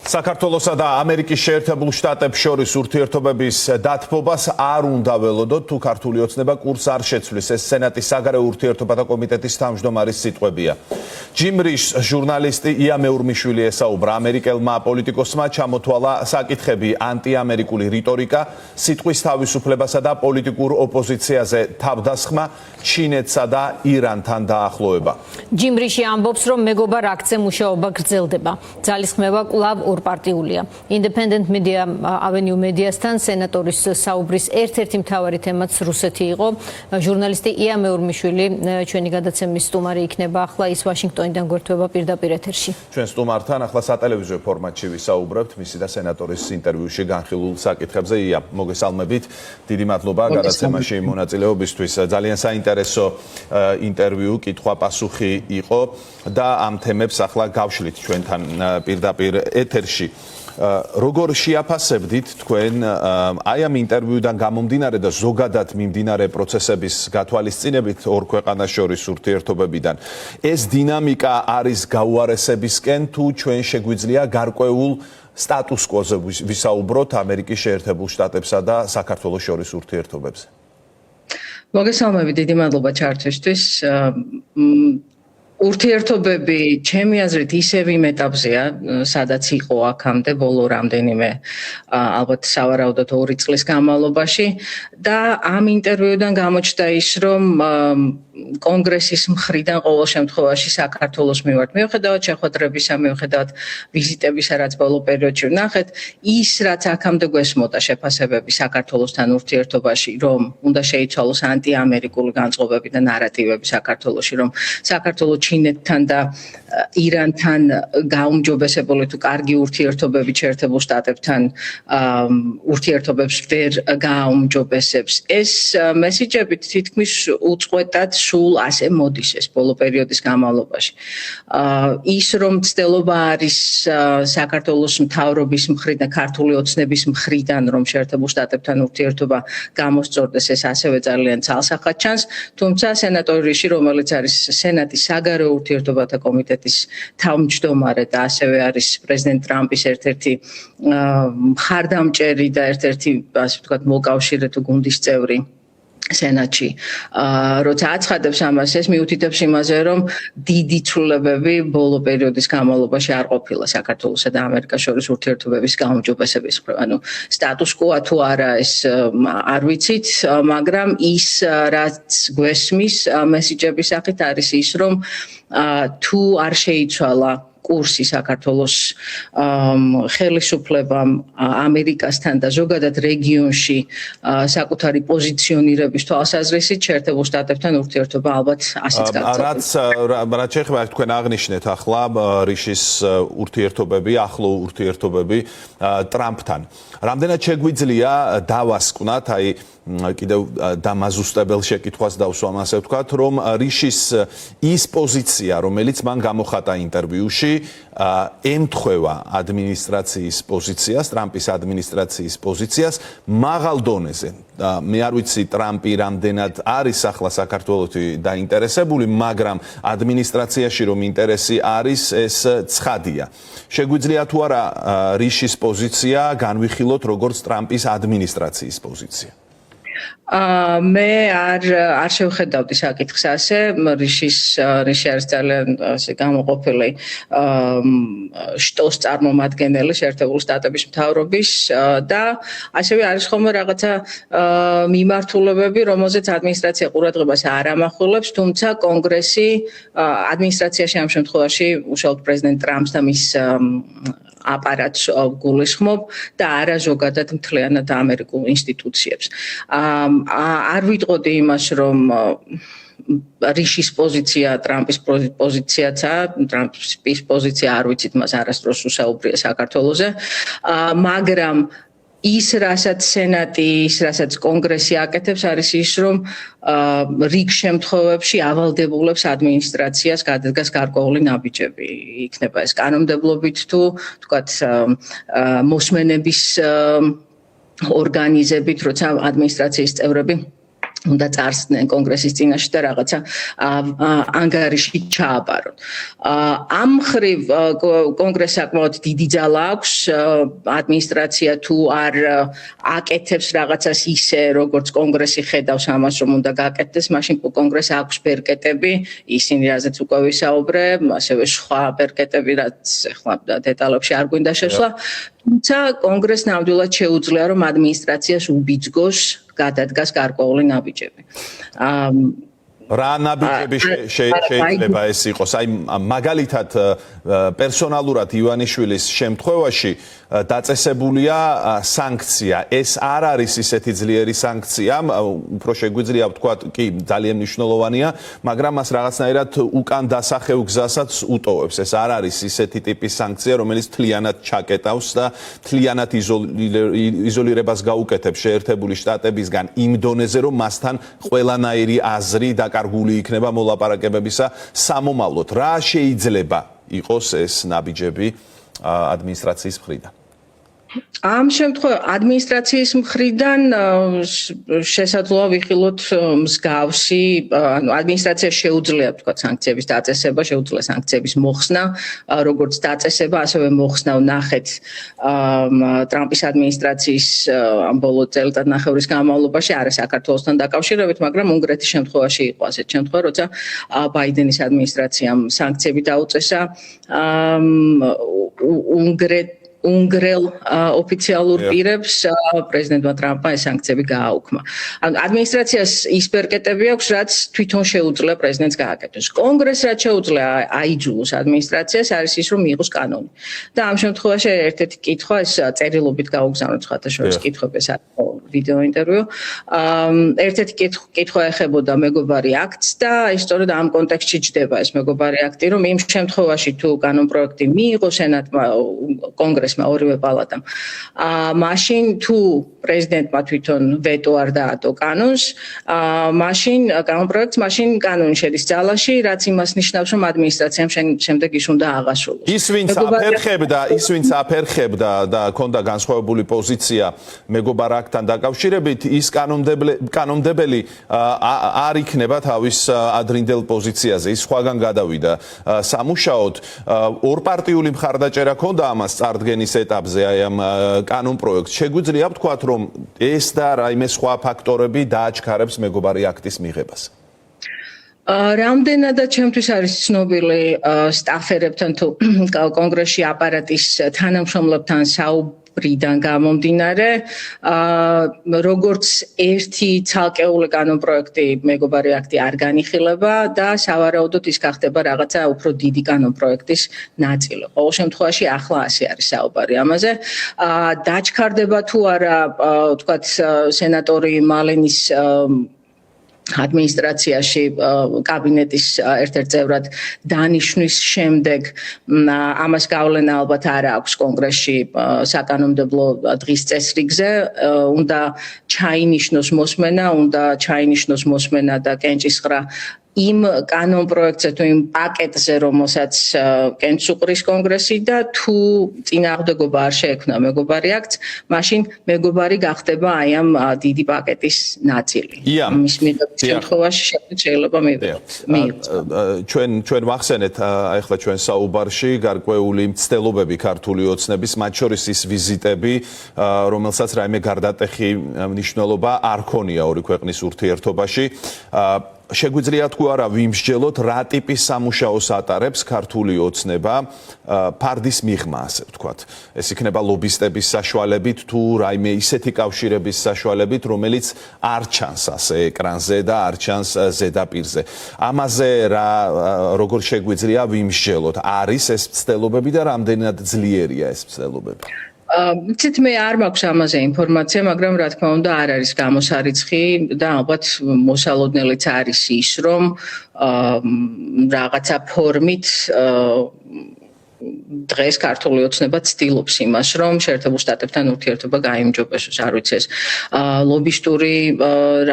საქართველოსა და ამერიკის შეერთებულ შტატებს შორის ურთიერთობების დათბობას არ უნდა ველოდოთ, თუ ქართული ოცნება კურსს არ შეცვლის. ეს სენატის საგარეო ურთიერთობათა კომიტეტის თავმჯდომარის სიტყვებია. ჯიმ რიშს ჟურნალისტი ია მეურმიშვილი ესაუბრა. ამერიკელმა პოლიტიკოსმა ჩამოთვალა საკითხები ანტიამერიკული რიტორიკა, სიტყვის თავისუფლებასა და პოლიტიკურ ოპოზიციაზე თავდასხმა, ჩინეთსა და ირანთან დაახლოება. ჯიმ რიში ამბობს, რომ მეგობარ აქტზე მუშაობა გრძელდება. ძალისხმევა კვლავ ორპარტიულია. Independent Media Avenue Mediasთან სენატორის საუბრის ერთ-ერთი მთავარი თემაც რუსეთი იყო. ჟურნალისტი ია მეურმიშვილი ჩვენი გადაცემის სტუმარი იქნება ახლა, ის ვაშინგტონიდან გვერდება პირდაპირ ეთერში. ჩვენ სტუმართან ახლა სატელევიზიო ფორმატში ვისაუბრებთ მისი და სენატორის ინტერვიუში განხილულ საკითხებზე. ია, მოგესალმებით. დიდი მადლობა გადაცემაში მონაწილეობისთვის. ძალიან საინტერესო ინტერვიუ, კითხვა-პასუხი იყო და ამ თემებს ახლა გავშლით ჩვენთან პირდაპირ ეთერში. როგორ შეაფასებდით თქვენ აი ამ ინტერვიუდან გამომდინარე და ზოგადად მიმდინარე პროცესების გათვალისწინებით ორ ქვეყანას შორის ურთიერთობებიდან, ეს დინამიკა არის გაუარესებისკენ თუ ჩვენ შეგვიძლია გარკვეულ სტატუს კვოზე ვისაუბროთ ამერიკის შეერთებულ შტატებსა და საქართველოს შორის ურთიერთობებზე? მოგესალმებით, დიდი მადლობა ჩართვისთვის. ურთიერთობები ჩემი აზრით ისევ იმ ეტაპზეა, სადაც იყო აქამდე ბოლო რამდენიმე ალბათ სავარაუდოდ 2 წლის განმავლობაში და ამ ინტერვიუდან გამოჩნდა ის, რომ კონგრესის მხრიდან ყოველ შემთხვევაში საქართველოს მიმართ, მიუხედავად შეხვედრებისა, მიუხედავად ვიზიტებისა, რაც ბოლო პერიოდში ვნახეთ, ის რაც აქამდე გვესმოდა შეფასებები საქართველოსთან ურთიერთობაში, რომ უნდა შეიცვალოს ანტიამერიკული განწყობები და ნარატივები საქართველოში, რომ საქართველოს ჩინეთთან და ირანთან გაუმჯობესებული თუ კარგი ურთიერთობები შეერთებულ შტატებთან ურთიერთობებს ვერ გააუმჯობესებს. ეს მესიჯები თითქმის უწყვეტად სულ ასე მოდის ეს ბოლო პერიოდის განმავლობაში. ის რომ ცდილობა არის საქართველოს მთავრობის მხრიდან, ქართული ოცნების მხრიდან, რომ შეერთებულ შტატებთან ურთიერთობა გამოსწორდეს, ეს ასევე ძალიან ცალსახად ჩანს, თუმცა სენატორი რიში, რომელიც არის სენატის საგარეო ურთიერთობათა კომიტეტის თავმჯდომარე და ასევე არის პრეზიდენტ ტრამპის ერთ-ერთი მხარდამჭერი და ერთ-ერთი, ასე ვთქვათ, მოკავშირე თუ გუნდის წევრი სენატში, როცა აცხადებს ამას, ეს მიუთითებს იმაზე, რომ დიდი ცვლილებები ბოლო პერიოდის განმავლობაში არ ყოფილა საქართველოსა და ამერიკას შორის ურთიერთობების გაუმჯობესების მხრივ. ანუ სტატუს კვოა თუ არა, ეს არ ვიცით, მაგრამ ის რაც გვესმის მესიჯების სახით არის ის, რომ თუ არ შეიცვალა კურსი საქართველოს ხელისუფლებამ ამერიკასთან და ზოგადად რეგიონში საკუთარი პოზიციონირების თვალსაზრისით შეერთებულ შტატებთან ურთიერთობა ალბათ ასეც გაგრძელდება. რაც შეეხება თქვენ აღნიშნეთ ახლა რიშის ურთიერთობები, ახლო ურთიერთობები ტრამპთან. რამდენად შეგვიძლია დავასკვნათ, აი კიდევ დამაზუსტებელ შეკითხვას დავსვამ, ასე ვთქვათ, რომ რიშის ის პოზიცია, რომელიც მან გამოხატა ინტერვიუში, ემთხვევა ადმინისტრაციის პოზიციას, ტრამპის ადმინისტრაციის პოზიციას მაღალ დონეზე. მე არ ვიცი ტრამპი რამდენად არის ახლა საქართველოსი დაინტერესებული, მაგრამ ადმინისტრაციაში რომ ინტერესი არის, ეს ცხადია. შეგვიძლია თუ არა რიშის პოზიცია განვიხილოთ როგორც ტრამპის ადმინისტრაციის პოზიცია? მე არ შევხედავდი საკითხს ასე. რიში არის ძალიან ასე გამოყოფილი შტოს წარმომადგენელი შეერთებულ შტატების მთავრობის და ასევე არის ხოლმე რაღაცა მიმართულებები, რომელზეც ადმინისტრაცია ყურადღებას არ ამახვილებს, თუმცა კონგრესი ადმინისტრაციაში ამ შემთხვევაში უშუალოდ პრეზიდენტ ტრამპს და მის აპარატს გულისხმობ და არა ზოგადად მთლიანად ამერიკულ ინსტიტუციებს. არ ვიტყოდი იმას, რომ რიშის პოზიცია ტრამპის პოზიციაცაა, ტრამპის პოზიცია არ ვიცით, მას არასდროს უსაუბრია საქართველოზე, მაგრამ ის, რასაც სენატი, ის, რასაც კონგრესი აკეთებს, არის ის, რომ რიგ შემთხვევებში ავალდებულებს ადმინისტრაციას გადადგას გარკვეული ნაბიჯები. იქნება ეს კანონმდებლობით თუ, თქვათ, მოსმენების ორგანიზებით, როცა ადმინისტრაციის წევრები უნდა წარსდნენ კონგრესის წინაშე და რაღაცა ანგარიში ჩააბარონ. ამ მხრივ კონგრესს საკმაოდ დიდი ძალა აქვს, ადმინისტრაცია თუ არ აკეთებს რაღაცას ისე, როგორც კონგრესი ხედავს ამას, რომ უნდა გააკეთდეს, მაშინ კონგრესს აქვს ბერკეტები, ისინი რაზეც უკვე ვისაუბრე, ასევე სხვა ბერკეტები, რაც ახლა დეტალებში არ გვინდა შესვლა. თუმცა კონგრესს ნამდვილად შეუძლია, რომ ადმინისტრაციას უბიძგოს გადადგას გარკვეული ნაბიჯები. რა ნაბიჯები შეიძლება ეს იყოს? აი მაგალითად პერსონალურად ივანიშვილის შემთხვევაში დაწესებულია სანქცია. ეს არ არის ისეთი ძლიერი სანქცია, უფრო შეგვიძლია ვთქვათ, კი, ძალიან მნიშვნელოვანია, მაგრამ მას რაღაცნაირად უკან დასახევ გზასაც უტოვებს. ეს არ არის ისეთი ტიპის სანქცია, რომელიც თლიანად ჩაკეტავს და თლიანად იზოლირებას გაუკეთებს შეერთებული შტატებისგან იმ დონეზე, რომ მასთან ყველანაირი აზრი დაკარგული იქნება მოლაპარაკებებისა სამომავლოდ. რა შეიძლება იყოს ეს ნაბიჯები ადმინისტრაციის მხრიდან? ამ შემთხვევაში ადმინისტრაციის მხრიდან შესაძლოა ვიხილოთ მსგავსი, ანუ ადმინისტრაციას შეუძლია თქვა სანქციების დაწესება, შეუძლია სანქციების მოხსნა, როგორც დაწესება, ასევე მოხსნა ვნახეთ ტრამპის ადმინისტრაციის ბოლო წელიწადნახევრის განმავლობაში, არა საქართველოსთან დაკავშირებით, მაგრამ უნგრეთის შემთხვევაში იყო ასეთი შემთხვევა, როცა ბაიდენის ადმინისტრაციამ სანქციები დაუწესა უნგრელ ოფიციალურ პირებს პრეზიდენტმა ტრამპმა ეს სანქციები გააუქმა. ანუ ადმინისტრაციას ის ბერკეტები აქვს, რაც თვითონ შეუძლია პრეზიდენტს გააკეთოს. კონგრესს რაც შეუძლია აიძულოს ადმინისტრაციას, არის ის, რომ მიიღოს კანონი. და ამ შემთხვევაში ერთ-ერთი კითხვა ეს წერილობით გაუგზავნოთ ხათაშორის კითხვებს ვიდეო ინტერვიუ. ერთ-ერთი კითხვა ეხებოდა მეგობარი აქტს და სწორედ ამ კონტექსტში ჯდება ეს მეგობარი აქტი, რომ იმ შემთხვევაში თუ კანონპროექტი მიიღოს სენატმა კონგრესმა ორივე პალატამ, მაშინ თუ პრეზიდენტმა თვითონ ვეტო არ დაადო კანონს, მაშინ კანონპროექტს, მაშინ კანონი შედის ძალაში, რაც იმას ნიშნავს, რომ ადმინისტრაციამ შემდეგ ის უნდა აღასრულოს. ის ვინც აფერხებდა და ჰქონდა განსხვავებული პოზიცია მეგობარ აქტთან დაკავშირებით, ის კანონმდებელი არ იქნება თავის ადრინდელ პოზიციაზე, ის სხვაგან გადავიდა სამუშაოდ. ორპარტიული მხარდაჭერა ჰქონდა ამას წარდგენის ეტაპზე აი ამ კანონპროექტს. შეგვიძლია ვთქვათ, რომ ეს და რაიმე სხვა ფაქტორები დააჩქარებს მეგობარი აქტის მიღებას. რამდენადაც ჩემთვის არის ცნობილი სტაფერებთან თუ კონგრესში აპარატის თანამშრომლებთან საუბრიდან გამომდინარე, როგორც ერთი ცალკეული კანონპროექტი მეგობარი აქტი არ განიხილება და სავარაუდოდ ის გახდება რაღაცა უფრო დიდი კანონპროექტის ნაწილი. ყოველ შემთხვევაში ახლა ასე არის საუბარი ამაზე. დაჩქარდება თუ არა, ვთქვათ, სენატორი მალენის ადმინისტრაციაში კაბინეტის ერთ-ერთ წევრად დანიშნვის შემდეგ ამას გავლენა ალბათ არ აქვს კონგრესში საკანონმდებლო დღის წესრიგზე, უნდა ჩაინიშნოს მოსმენა და კენჭისყრა იმ კანონპროექტზე თუ იმ პაკეტზე, რომელსაც კენჭს უყრის კონგრესი და თუ წინააღმდეგობა არ შეექმნა მეგობარი აქტს, მაშინ მეგობარი გახდება აი ამ დიდი პაკეტის ნაწილი. მის შემთხვევაში შეიძლება მიიღოს. ჩვენ ვახსენეთ ახლა ჩვენ საუბარში გარკვეული მცდელობები ქართული ოცნების, მათ შორის ის ვიზიტები, რომელსაც რაიმე გარდატეხი მნიშვნელობა არ ქონია ორი ქვეყნის ურთიერთობაში. შეგვიძლია თუ არა ვიმსჯელოთ, რა ტიპის სამუშაოს ატარებს ქართული ოცნება ფარდის მიღმა, ასე ვთქვათ. ეს იქნება ლობისტების საშუალებით თუ რაიმე ისეთი კავშირების საშუალებით, რომელიც არ ჩანს ასე ეკრანზე და არ ჩანს ზედაპირზე. ამაზე როგორ შეგვიძლია ვიმსჯელოთ? არის ეს მცდელობები და რამდენად ძლიერია ეს მცდელობები? იცით, მე არ მაქვს ამაზე ინფორმაცია, მაგრამ რა თქმა უნდა არ არის გამოსარიცხი და ალბათ მოსალოდნელიც არის ის, რომ რაღაცა ფორმით დღეს ქართული ოცნება ცდილობს იმას, რომ შეერთებულ შტატებთან ურთიერთობა გაიმჯობესოს, არ ვიცი ეს ლობისტური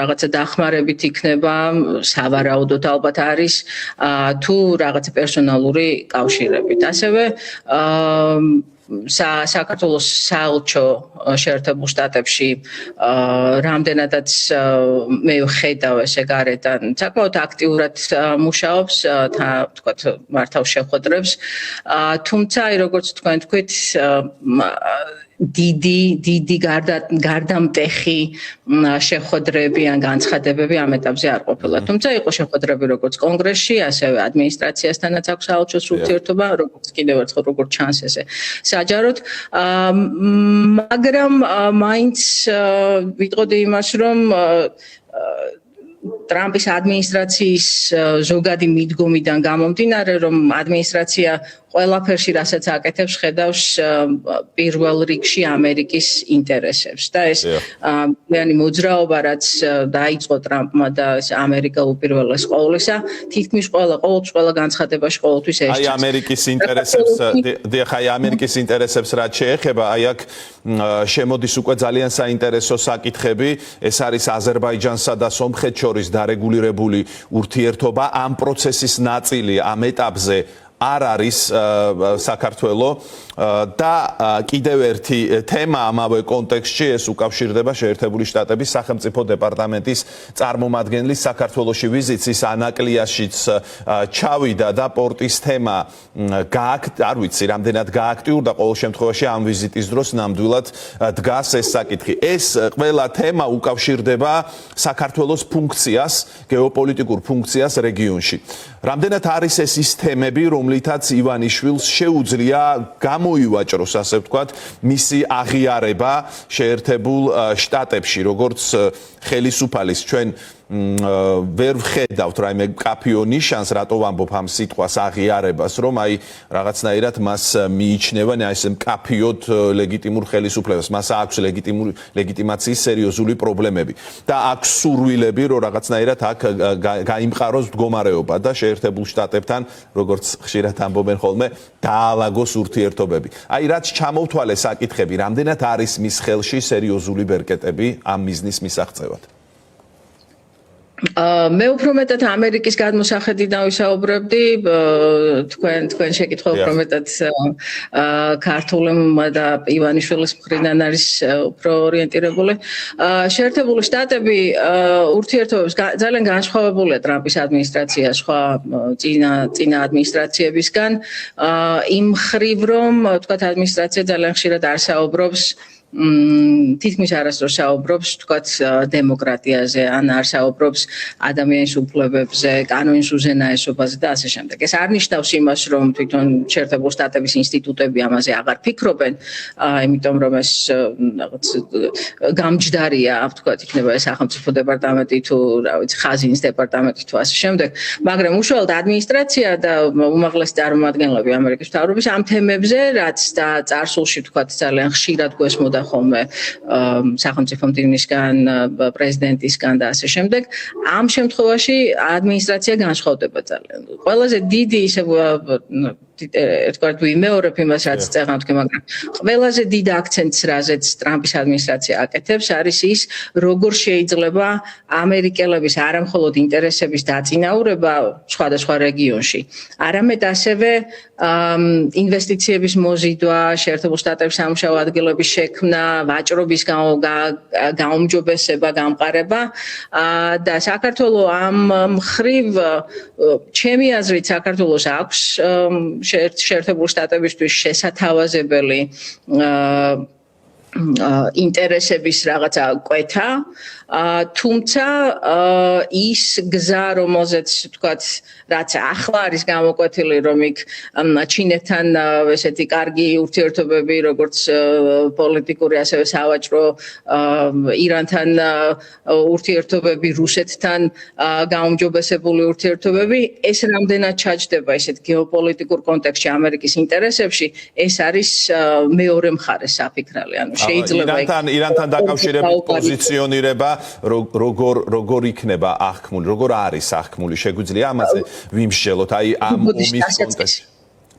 რაღაცა დახმარებით იქნება, სავარაუდოდ ალბათ არის, თუ რაღაცა პერსონალური კავშირებით. ასევე საქართველოს საელჩო შეერთებულ შტატებში რამდენადაც მე ვხედავ ესე გარედან საკმაოდ აქტიურად მუშაობს თქვათ მართავ შეხვედრებს თუმცა როგორც თქვენ თქვით დიდი გარდამტეხი შეხვედრები ან განცხადებები ამ ეტაპზე არ ყოფილა. თუმცა იყო შეხვედრები როგორც კონგრესში, ასევე ადმინისტრაციასთანაც აქვს საელჩოს ურთიერთობა, როგორც კიდევ ერთხელ როგორც ჩანს ესე საჯაროდ, მაგრამ მაინც ვიტყოდი იმას, რომ ტრამპის ადმინისტრაციის ზოგადი მიდგომიდან გამომდინარე, რომ ადმინისტრაცია ყველაფერში, რასაც აკეთებს, ხედავს პირველ რიგში ამერიკის ინტერესებს. და ეს მიანი მოძრაობა, რაც დაიწყო ტრამპმა და ამერიკა უპირველეს ყოვლისა, თითქმის ყოველთვის ყველა განცხადებაში ყოველთვის ეს. აი ამერიკის ინტერესებს რაც შეეხება, აი აქ შემოდის უკვე ძალიან საინტერესო საკითხები, ეს არის აზერბაიჯანსა და სომხეთს შორის დარეგულირებული ურთიერთობა, ამ პროცესის ნაწილი ამ ეტაპზე არ არის საქართველო და კიდევ ერთი თემა ამავე კონტექსტში ეს უკავშირდება შეერთებული შტატების სახელმწიფო დეპარტამენტის წარმომადგენლის საქართველოში ვიზიტს ის ანაკლიაშიც ჩავიდა და პორტის თემა არ ვიცი რამდენად გააქტიურდა ყოველ შემთხვევაში ამ ვიზიტის დროს ნამდვილად დგას ეს საკითხი ეს ყველა თემა უკავშირდება საქართველოს ფუნქციას გეოპოლიტიკურ ფუნქციას რეგიონში რამდენად არის ეს ის თემები რომლითაც ივანიშვილს შეუძლია გამოივაჭროს ასე ვთქვათ მისი აღიარება შეერთებულ შტატებში როგორც ხელისუფალის ჩვენ ვერ ვხედავთ რაიმე კაფეო ნიშანს რატო ვამბობ ამ სიტყვას აღიარებას რომ აი რაღაცნაირად მას მიიჩნევენ აი ეს კაფეოდ ლეგიტიმურ ხელისუფლებას მას აქვს ლეგიტიმაციის სერიოზული პრობლემები და აქვს სურვილები რომ რაღაცნაირად აქ გაიმყაროს მდგომარეობა და შეერთებულ შტატებთან როგორც ხშირად ამბობენ ხოლმე დაალაგოს ურთიერთობები აი რაც ჩამოვთვალე საკითხები რამდენად არის მის ხელში სერიოზული ბერკეტები ამ მიზნის მისაღწევად მე უფრო მეტად ამერიკის გადმოსახედიდან ვისაუბრებდი თქვენ შეკითხვა უფრო მეტად ქართულებმა და ივანიშვილის მხრიდან არის უფრო ორიენტირებული შეერთებული შტატები ურთიერთობებს ძალიან განსხვავებულია ტრამპის ადმინისტრაცია სხვა წინა ადმინისტრაციებისგან იმ მხრივ რომ თქვათ ადმინისტრაცია ძალიან ხშირად არ საუბრობს თითქმის არასდროს საუბრობს თქვათ დემოკრატიაზე ან არ საუბრობს ადამიანის უფლებებზე, კანონის უზენაესობაზე და ასე შემდეგ. ეს არ ნიშნავს იმას, რომ თვითონ შეერთებულ შტატების ინსტიტუტები ამაზე აღარ ფიქრობენ, იმიტომ რომ ეს რაღაც გამჯდარია, თქვათ, იქნება ეს სახელმწიფო დეპარტამენტი თუ, რა ვიცი, ხაზინის დეპარტამენტი თუ ასე შემდეგ, მაგრამ უშუალოდ ადმინისტრაცია და უმაღლესი წარმომადგენლები ამერიკის მთავრობის ამ თემებზე, რაც და წარსულში თქვათ ძალიან ხშირად გვესმოდა ხოლმე სახელმწიფო მდივნისგან, პრეზიდენტისგან და ასე შემდეგ. ამ შემთხვევაში ადმინისტრაცია განსხვავდება ძალიან. ყველაზე დიდი ისე ერთგვარად ვიმეორებ იმას, რაც წერან თქვენ, მაგრამ ყველაზე დიდ აქცენტს, რაზეც ტრამპის ადმინისტრაცია აკეთებს, არის ის, როგორ შეიძლება ამერიკელების არამხოლოდ ინტერესების დაწინაურება სხვადასხვა რეგიონში, არამედ ასევე ინვესტიციების მოზიდვა, შეერთებულ შტატების სამუშაო ადგილების შექმნა, ვაჭრობის გაუმჯობესება, გამყარება და საქართველო ამ მხრივ ჩემი აზრით საქართველოს აქვს შეერთებულ შტატებისთვის შესათავაზებელი ინტერესების რაღაცა კვეთა თუმცა ის გზა რომელზეც თქვათ რაც ახლა არის გამოკვეთილი რომ იქ ჩინეთთან ესეთი კარგი ურთიერთობები როგორც პოლიტიკური ასევე სავაჭრო ირანთან ურთიერთობები რუსეთთან გაუმჯობესებული ურთიერთობები ეს რამდენად ჩაჯდება ესეთ გეოპოლიტიკურ კონტექსტში ამერიკის ინტერესებში ეს არის მეორე მხარე საფიქრალი ანუ შეიძლება ირანთან დაკავშირებით პოზიციონირება როგორ იქნება აღქმული, როგორ არის აღქმული, შეგვიძლია ამაზე ვიმსჯელოთ, აი ამ ომის კონტექსტში.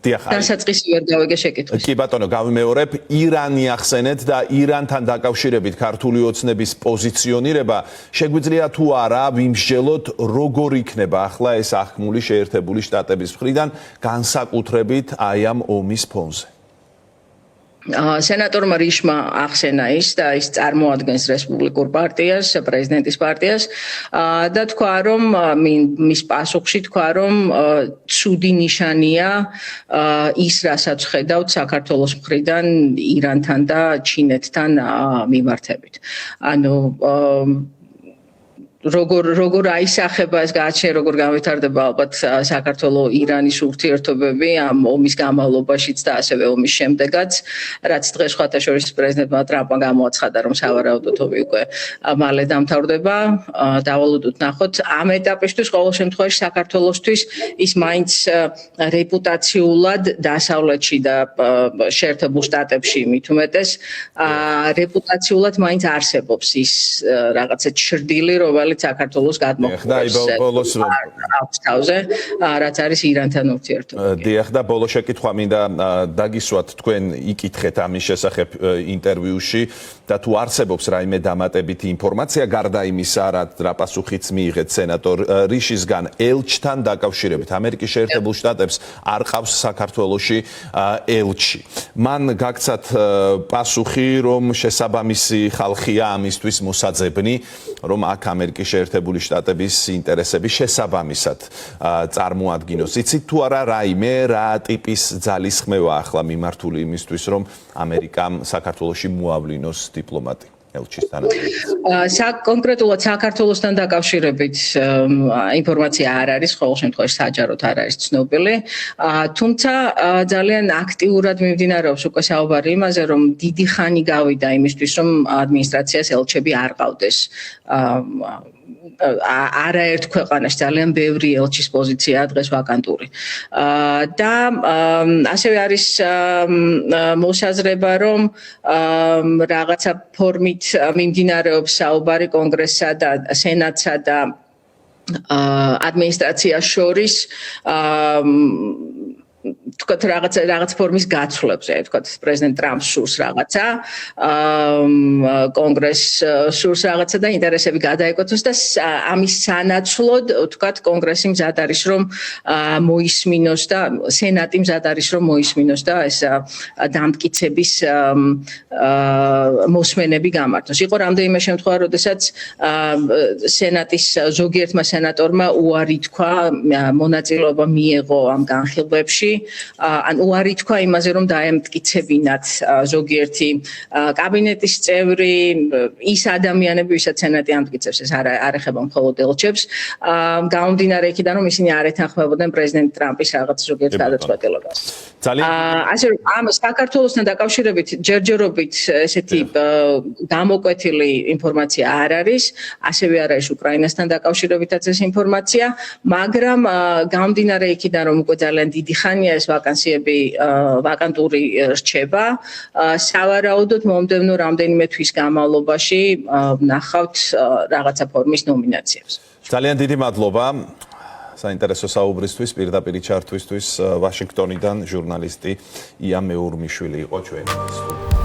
დასაწყისი ვერ გავიგე შეკითხვას. კი ბატონო, გავიმეორებ, ირანი ახსენეთ და ირანთან დაკავშირებით ქართული ოცნების პოზიციონირება, შეგვიძლია თუ არა ვიმსჯელოთ, როგორ იქნება ახლა ეს აღქმული შეერთებული შტატების მხრიდან, განსაკუთრებით აი ამ ომის ფონზე. სენატორმა რიშმა ახსენა ის და ის წარმოადგენს რესპუბლიკურ პარტიას, პრეზიდენტის პარტიას და თქვა რომ მის პასუხში თქვა რომ ცუდი ნიშანია ის რასაც ხედავთ საქართველოს მხრიდან ირანთან და ჩინეთთან მიმართებით. ანუ როგორ აისახება ეს გააჩნია როგორ განვითარდება ალბათ საქართველოს ირანის ურთიერთობები ამ ომის განმავლობაშიც და ასევე ომის შემდეგაც რაც დღეს ხათაშორის პრეზიდენტმა ტრამპმა გამოაცხადა რომ სავარაუდოდ ომი უკვე მალე დამთავრდება დავალოდოთ ნახოთ ამ ეტაპისთვის ყოველ შემთხვევაში საქართველოსთვის ის მაინც რეპუტაციულად დასავლეთში და შეერთებულ შტატებში მით უმეტეს რეპუტაციულად მაინც არსებობს ის რაღაცა ჩრდილი რომელიც საქართველოს გადმოხდეს რაც არის ირანთან ურთიერთობები. დიახ და ბოლო შეკითხვა მინდა დაგისვათ თქვენ იკითხეთ ამის შესახებ ინტერვიუში და თუ არსებობს რაიმე დამატებითი ინფორმაცია გარდა იმისა რა პასუხიც მიიღეთ სენატორ რიშისგან ელჩთან დაკავშირებით ამერიკის შეერთებულ შტატებს არ ყავს საქართველოში ელჩი. მან გაგცათ პასუხი რომ შესაბამისი ხალხია ამისთვის მოსაძებნი რომ აქ ამერიკის შეერთებული შტატების ინტერესები შესაბამისად წარმოადგინოს. იცით თუ არა რაიმე რა ტიპის ძალისხმევა ახლა მიმართული იმისთვის რომ ამერიკამ საქართველოში მოავლინოს დიპლომატი ელჩის თანამდებობა. კონკრეტულად საქართველოსთან დაკავშირებით ინფორმაცია არ არის, ყოველ შემთხვევაში საჯაროდ არ არის ცნობილი. თუმცა ძალიან აქტიურად მიმდინარეობს უკვე საუბარი იმაზე, რომ დიდი ხანი გავიდა იმისთვის, რომ ადმინისტრაციას ელჩები არ ყავდეს. არაერთ ქვეყანაში ძალიან ბევრი ელჩის პოზიციაა დღეს ვაკანტური. და ასევე არის მოსაზრება, რომ რაღაცა ფორმით მიმდინარეობს საუბარი კონგრესსა და სენატსა და ადმინისტრაციას შორის თქვათ რაღაც ფორმის გაცვლებზე, თქვათ პრეზიდენტ ტრამპს სურს რაღაცა, კონგრესს სურს რაღაცა და ინტერესები გადაეკოთოს და ამის სანაცვლოდ, თქვათ კონგრესი მზად არის რომ მოისმინოს და სენატი მზად არის რომ მოისმინოს და ეს დამტკიცების მოსმენები გამართოს. იყო რამდენიმე შემთხვევა, როდესაც სენატის ზოგიერთმა სენატორმა უარი თქვა, მონაწილეობა მიიღო ამ განხილვებში. ან უარი თქვა იმაზე რომ დაემტკიცებინათ ზოგიერთი კაბინეტის წევრი ის ადამიანები ვისაც სენატი ამტკიცებს ეს არ ეხება მხოლოდ ელჩებს გამომდინარე იქიდან რომ ისინი არ ეთანხმებოდნენ პრეზიდენტ ტრამპის რაღაც ზოგიერთ გადაწყვეტილებას. ასე რომ ამ საქართველოსთან დაკავშირებით ჯერჯერობით ესეთი გამოკვეთილი ინფორმაცია არ არის, ასევე არ არის უკრაინასთან დაკავშირებითაც ეს ინფორმაცია, მაგრამ გამომდინარე იქიდან რომ უკვე ძალიან დიდი ხანია ეს ვაკანტური რჩება. სავარაუდოდ მომდევნო რამდენიმე თვის განმავლობაში ნახავთ რაღაცა ფორმის ნომინაციებს. ძალიან დიდი მადლობა საინტერესო საუბრისთვის, პირდაპირ ჩართვისთვის. ვაშინგტონიდან ჟურნალისტი ია მეურმიშვილი იყო ჩვენი სტუდიაში.